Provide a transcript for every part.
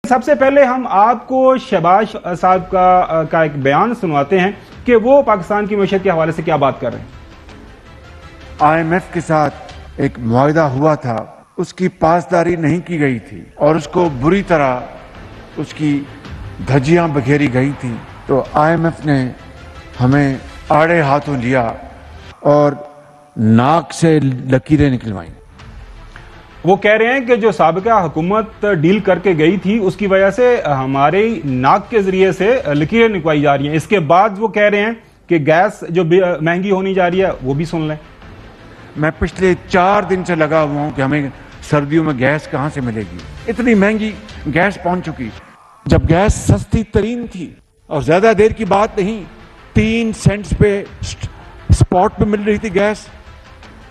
सबसे पहले हम आपको शहबाज साहब का एक बयान सुनवाते हैं कि वो पाकिस्तान की मईशत के हवाले से क्या बात कर रहे हैं। IMF के साथ एक मुआहदा हुआ था, उसकी पासदारी नहीं की गई थी और उसको बुरी तरह उसकी धज्जियां बखेरी गई थी। तो IMF ने हमें आड़े हाथों लिया और नाक से लकीरें निकलवाई। वो कह रहे हैं कि जो साबिका हुकूमत डील करके गई थी उसकी वजह से हमारे नाक के जरिए से लकीरें निकलवाई जा रही हैं। इसके बाद वो कह रहे हैं कि गैस जो महंगी होनी जा रही है वो भी सुन लें। मैं पिछले 4 दिन से लगा हुआ हूं कि हमें सर्दियों में गैस कहां से मिलेगी। इतनी महंगी गैस पहुंच चुकी। जब गैस सस्ती तरीन थी और ज्यादा देर की बात नहीं, 3 सेंट्स पे स्पॉट पे मिल रही थी गैस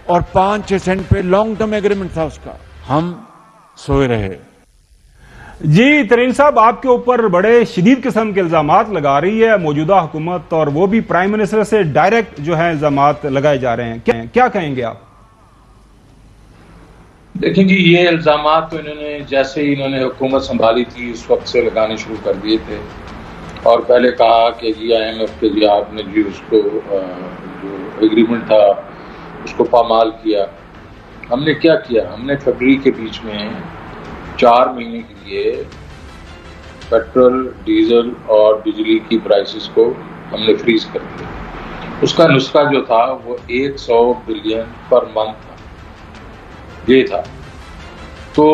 और 5-6 सेंट पे लॉन्ग टर्म एग्रीमेंट था उसका। हम सोए रहे। जी तरीन साहब, आपके ऊपर बड़े शदीद किस्म के इल्जामात लगा रही है मौजूदा हुकूमत और वो भी प्राइम मिनिस्टर से डायरेक्ट जो है इल्जामात लगाए जा रहे हैं, क्या कहेंगे आप? देखिए जी, ये इल्जामात तो इन्होंने जैसे ही इन्होंने हुकूमत संभाली थी उस वक्त से लगाने शुरू कर दिए थे और पहले कहा कि जी IMF के जी आपने जी उसको जो एग्रीमेंट था उसको पामाल किया। हमने क्या किया, हमने फरवरी के बीच में 4 महीने के लिए पेट्रोल, डीजल और बिजली की प्राइसेस को हमने फ्रीज कर दिया। उसका नुस्खा जो था वो 100 बिलियन पर मंथ था, ये था। तो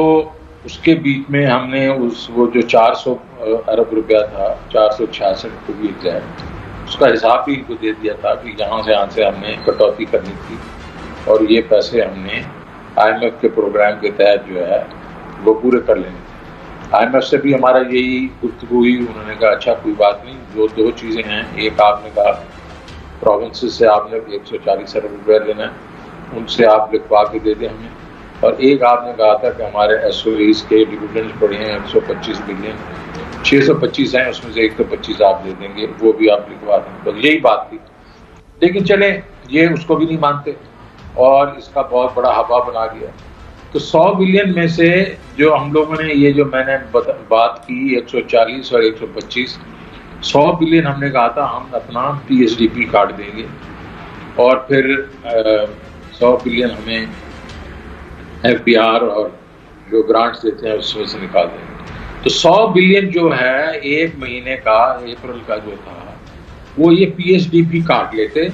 उसके बीच में हमने वो जो 400 अरब रुपया था, 466 को भी एग्जैक्ट, उसका हिसाब भी इनको दे दिया था कि यहाँ से हमने कटौती करनी थी और ये पैसे हमने IMF के प्रोग्राम के तहत जो है वो पूरे कर लेने थे। IMF से भी हमारा यही गुफ्तगू हुई। उन्होंने कहा अच्छा कोई बात नहीं, जो 2 चीज़ें हैं, एक आपने कहा प्रोविंसेस से आपने 140 अरब रुपया लेना है, उनसे आप लिखवा के दे दें हमें, और एक आपने कहा था कि हमारे SOEs के डिविडेंड्स पड़े हैं 125 बिलियन, 625 हैं, उसमें से 125 आप दे देंगे, वो भी आप लिखवा दें। बस यही बात थी। लेकिन चले, ये उसको भी नहीं मानते और इसका बहुत बड़ा हवा बना गया। तो 100 बिलियन में से जो हम लोगों ने ये जो मैंने बात की 140 और 125, 100 बिलियन हमने कहा था हम अपना PSDP काट देंगे और फिर 100 बिलियन हमें FBR और जो ग्रांट्स देते हैं उसमें से निकाल देंगे। तो 100 बिलियन जो है एक महीने का, अप्रैल का जो था, वो ये PSDP काट लेते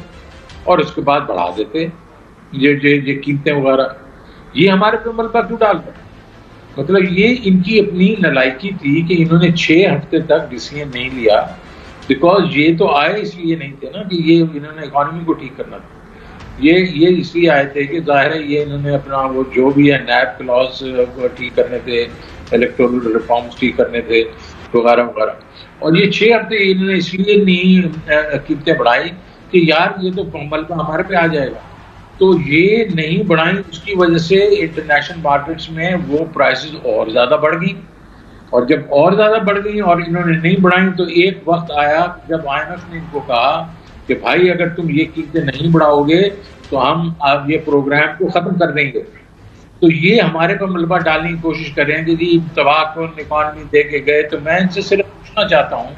और उसके बाद बढ़ा देते ये कीमतें वगैरह। ये हमारे पे मलबा क्यों डालते? मतलब ये इनकी अपनी नलायकी थी कि इन्होंने 6 हफ्ते तक डिसीजन नहीं लिया, बिकॉज ये तो आए इसलिए नहीं थे ना कि ये इन्होंने इकोनॉमी को ठीक करना था। ये इसलिए आए थे कि जाहिर है ये इन्होंने अपना वो जो भी है नैब क्लॉज ठीक करने थे, इलेक्टोरल रिफॉर्म्स ठीक करने थे वगैरह वगैरह। और ये 6 हफ्ते इन्होंने इसलिए नहीं कीमतें बढ़ाई कि यार ये तो मलबा हमारे पे आ जाएगा। तो ये नहीं बढ़ाई, उसकी वजह से इंटरनेशनल मार्केट्स में वो प्राइसेस और ज़्यादा बढ़ गई, और जब और ज़्यादा बढ़ गई और इन्होंने नहीं बढ़ाई तो एक वक्त आया जब IMF ने इनको कहा कि भाई अगर तुम ये कीमतें नहीं बढ़ाओगे तो हम अब ये प्रोग्राम को ख़त्म कर देंगे। तो ये हमारे पर मलबा डालने की कोशिश कर रहे हैं कि जी तबाहकुन इकॉनमी दे के गए। तो मैं इनसे सिर्फ पूछना चाहता हूँ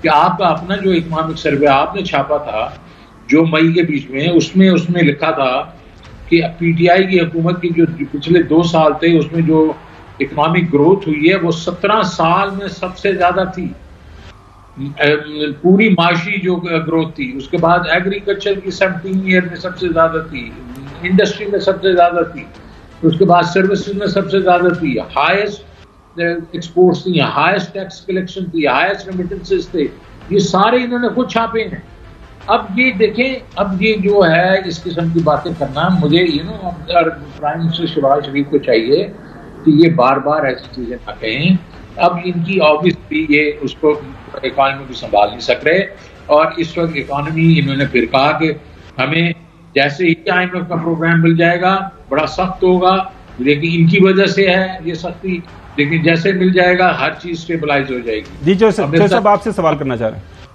कि आपका अपना जो इकोनॉमिक सर्वे आपने छापा था जो मई के बीच में, उसमें लिखा था कि PTI की हुकूमत की जो पिछले 2 साल थे उसमें जो इकोनॉमिक ग्रोथ हुई है वो 17 साल में सबसे ज्यादा थी, पूरी माशी जो ग्रोथ थी। उसके बाद एग्रीकल्चर की 17 ईयर में सबसे ज्यादा थी, इंडस्ट्री में सबसे ज्यादा थी, उसके बाद सर्विसेज में सबसे ज्यादा थी, हाईएस्ट एक्सपोर्ट्स थी, हाईएस्ट टैक्स कलेक्शन थी, हाईएस्ट रेमिटेंसेस थे। ये सारे इन्होंने खुद छापे हैं। अब ये देखें, अब ये जो है इस किस्म की बातें करना, मुझे प्राइम मिनिस्टर शहबाज शरीफ को चाहिए कि ये बार बार ऐसी चीजें ना कहें। अब इनकी ऑब्वियसली ये उसको इकॉनमी को संभाल नहीं सक रहे और इस वक्त इकॉनमी इन्होंने फिर कहा कि हमें जैसे ही IMF का प्रोग्राम मिल जाएगा बड़ा सख्त होगा, लेकिन इनकी वजह से है ये सख्ती, लेकिन जैसे मिल जाएगा हर चीज स्टेबलाइज हो जाएगी। जी जो साहब आपसे सवाल करना चाह रहे हैं।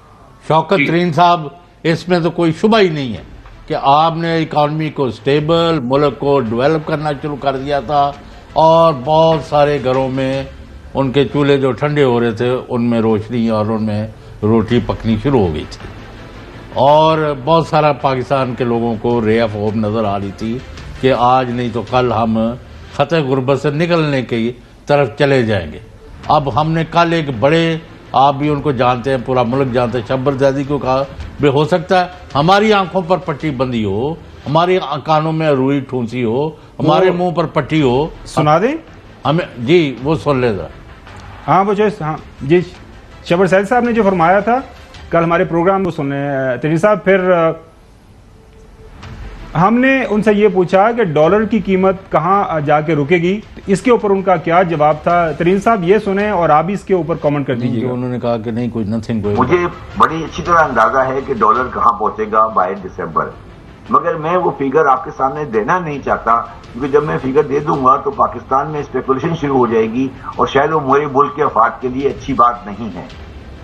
शौकत तरीन साहब, इसमें तो कोई शुबा ही नहीं है कि आपने इकॉनमी को स्टेबल, मुल्क को डेवलप करना शुरू कर दिया था और बहुत सारे घरों में उनके चूल्हे जो ठंडे हो रहे थे उनमें रोशनी और उनमें रोटी पकनी शुरू हो गई थी। और बहुत सारा पाकिस्तान के लोगों को रे ऑफ होप नज़र आ रही थी कि आज नहीं तो कल हम ख़तरे गुर्बत से निकलने की तरफ चले जाएंगे। अब हमने कल एक बड़े, आप भी उनको जानते हैं, पूरा मुल्क जानते हैं, शब्बर ज़ैदी को कहा भी हो सकता है हमारी आंखों पर पट्टी बंदी हो, हमारी कानों में रुई ठूंसी हो, हमारे मुंह पर पट्टी हो। सुना दें हमें जी, वो सुन ले जरा। हाँ वो जो, हाँ जी, शब्बर ज़ैदी साहब ने जो फरमाया था कल हमारे प्रोग्राम को सुने तरीन साहब, फिर हमने उनसे ये पूछा कि डॉलर की कीमत कहाँ जाके रुकेगी, इसके ऊपर उनका क्या जवाब था। तरीन साहब ये सुने और आप भी इसके ऊपर कमेंट कर दीजिए। उन्होंने कहा कि नहीं, कुछ नथिंग, कोई मुझे बड़ी अच्छी तरह अंदाजा है कि डॉलर कहाँ पहुंचेगा बाय दिसंबर, मगर मैं वो फिगर आपके सामने देना नहीं चाहता, क्योंकि जब मैं फिगर दे दूंगा तो पाकिस्तान में स्पेकुलेशन शुरू हो जाएगी और शायद वो मेरे मुल्क के अफाद के लिए अच्छी बात नहीं है।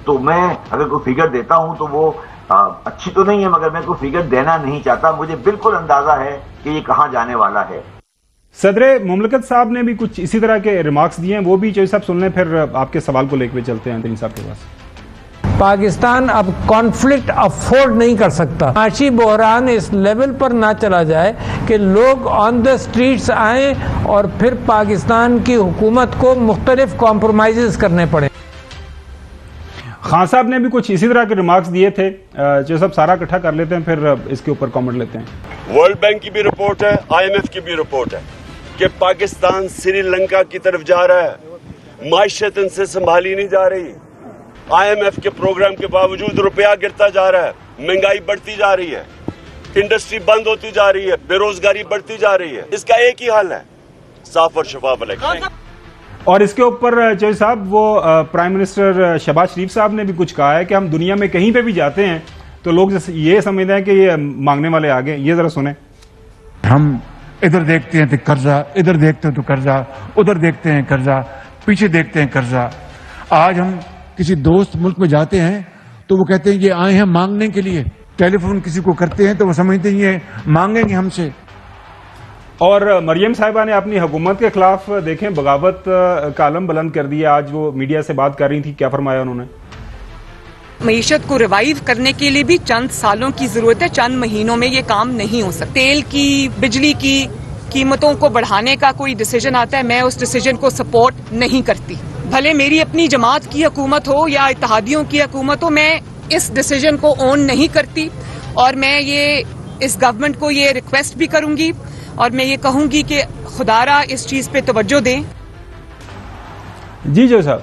तो मैं अगर कोई फिगर देता हूं तो वो अच्छी तो नहीं है, मगर मैं कोई फिगर देना नहीं चाहता। मुझे बिल्कुल अंदाजा है कि ये कहां जाने वाला है। सदर मुमलकत साहब ने भी कुछ इसी तरह के रिमार्क्स दिए हैं, वो भी चौधरी साहब सुन लें, फिर आपके सवाल को लेकर चलते हैं तरीन साहब के पास। पाकिस्तान अब कॉन्फ्लिक्ट अफोर्ड नहीं कर सकता। माशी बहरान इस लेवल पर ना चला जाए कि लोग ऑन द स्ट्रीट्स आए और फिर पाकिस्तान की हुकूमत को मुख्तलिफ कॉम्प्रोमाइजेस करने पड़े। खान साहब ने भी कुछ इसी तरह के रिमार्क्स दिए थे, जो सब सारा इकट्ठा कर लेते हैं, फिर इसके ऊपर कमेंट लेते हैं। वर्ल्ड बैंक की भी रिपोर्ट है, IMF की भी रिपोर्ट है कि पाकिस्तान श्रीलंका की तरफ जा रहा है, माइशत इनसे संभाली नहीं जा रही। IMF के प्रोग्राम के बावजूद रुपया गिरता जा रहा है, महंगाई बढ़ती जा रही है, इंडस्ट्री बंद होती जा रही है, बेरोजगारी बढ़ती जा रही है। इसका एक ही हल है, साफ और शफाफ इलेक्शन। और इसके ऊपर चौधरी साहब वो प्राइम मिनिस्टर शहबाज शरीफ साहब ने भी कुछ कहा है कि हम दुनिया में कहीं पे भी जाते हैं तो लोग ये समझते हैं कि ये मांगने वाले आ गए। ये जरा सुने। हम इधर देखते हैं तो कर्जा, इधर देखते हैं तो कर्जा, उधर देखते हैं कर्जा, पीछे देखते हैं कर्जा। आज हम किसी दोस्त मुल्क में जाते हैं तो वो कहते हैं ये आए हैं मांगने के लिए। टेलीफोन किसी को करते हैं तो वो समझते हैं ये मांगेंगे हमसे। और मरियम साहिबा ने अपनी हुकूमत के खिलाफ देखें बगावत का आलम बुलंद कर दिया। आज वो मीडिया से बात कर रही थी, क्या फरमाया उन्होंने? मईशत को रिवाइव करने के लिए भी चंद सालों की जरूरत है, चंद महीनों में ये काम नहीं हो सकता। तेल की, बिजली की कीमतों को बढ़ाने का कोई डिसीजन आता है, मैं उस डिसीजन को सपोर्ट नहीं करती। भले मेरी अपनी जमात की हुकूमत हो या इत्तेहादियों की हुकूमत हो, मैं इस डिसीजन को ओन नहीं करती। और मैं ये इस गवर्नमेंट को ये रिक्वेस्ट भी करूंगी और मैं ये कहूंगी कि खुदारा इस चीज पे तवज्जो दें। जी जो साहब,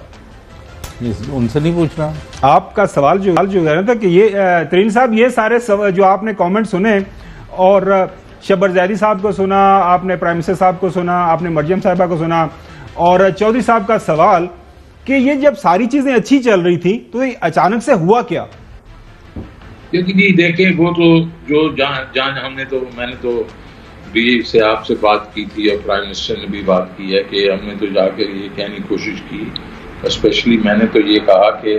उनसे नहीं पूछ रहा, आपका सवाल जो है ना था कि ये तरीन साहब, ये सारे जो आपने कमेंट सुने और शब्बर ज़ैदी साहब को सुना, आपने प्राइम मिनिस्टर साहब को सुना, आपने मरियम साहिबा को सुना और चौधरी साहब का सवाल कि ये जब सारी चीजें अच्छी चल रही थी तो ये अचानक से हुआ क्या? क्योंकि जी देखें, वो तो जो मैंने तो भी से आपसे बात की थी और प्राइम मिनिस्टर ने भी बात की है कि हमने तो जाकर ये कहने की कोशिश की, स्पेशली मैंने तो ये कहा कि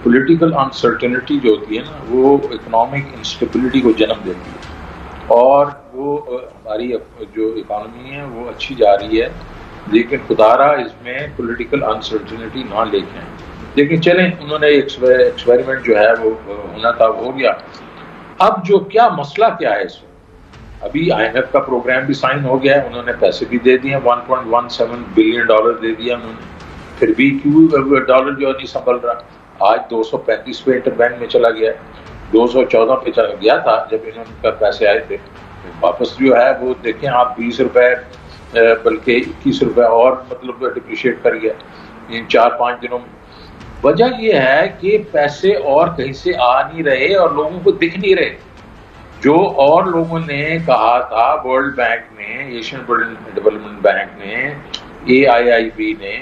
पॉलिटिकल अनसर्टेनिटी जो होती है ना, वो इकोनॉमिक इंस्टेबिलिटी को जन्म देती है और वो हमारी जो इकॉनमी है वो अच्छी जा रही है, लेकिन खुदारा इसमें पॉलिटिकल अनसर्टेनिटी ना लेके आए। लेकिन चलें, उन्होंने एक्सपेरिमेंट जो है वो होना था, वो हो गया। अब जो क्या मसला क्या है इसमें, अभी IMF का प्रोग्राम भी साइन हो गया है, उन्होंने पैसे भी दे दिए, $1.17 बिलियन दे दिया उन्होंने, फिर भी क्यों डॉलर जो नहीं संभल रहा। आज 235 पे इंटरबैंक में चला गया, 214 पे चला गया था जब इन्होंने पैसे आए थे। वापस जो है वो देखें आप 20 रुपए बल्कि 21 रुपए और मतलब डिप्रिशिएट कर गया इन 4-5 दिनों में। वजह ये है कि पैसे और कहीं से आ नहीं रहे और लोगों को दिख नहीं रहे। जो और लोगों ने कहा था, वर्ल्ड बैंक ने, एशियन डेवलपमेंट बैंक ने, AIIB ने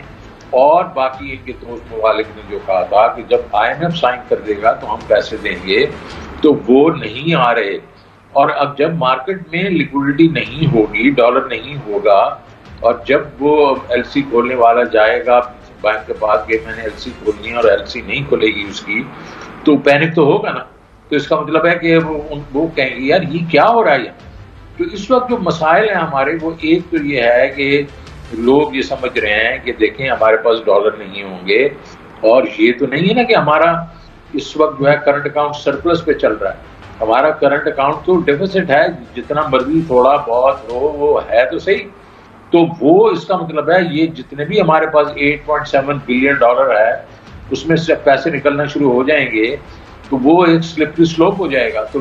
और बाकी इनके दोस्त मुमालिक ने जो कहा था कि जब IMF साइन कर देगा तो हम पैसे देंगे, तो वो नहीं आ रहे। और अब जब मार्केट में लिक्विडिटी नहीं होगी, डॉलर नहीं होगा, और जब वो LC खोलने वाला जाएगा बैंक के पास कि मैंने LC खोलनी है और LC नहीं खुलेगी उसकी, तो पैनिक तो होगा ना। तो इसका मतलब है कि वो कहेंगे यार ये क्या हो रहा है। तो इस वक्त जो मसाइल हैं हमारे, वो एक तो ये है कि लोग ये समझ रहे हैं कि देखें हमारे पास डॉलर नहीं होंगे, और ये तो नहीं है ना कि हमारा इस वक्त जो है करंट अकाउंट सरप्लस पे चल रहा है। हमारा करंट अकाउंट तो डेफिसिट है, जितना मर्जी थोड़ा बहुत हो वो है तो सही। तो वो इसका मतलब है ये जितने भी हमारे पास 8.7 बिलियन डॉलर है उसमें से पैसे निकलना शुरू हो जाएंगे तो वो एक स्लिपरी स्लोप हो जाएगा। तो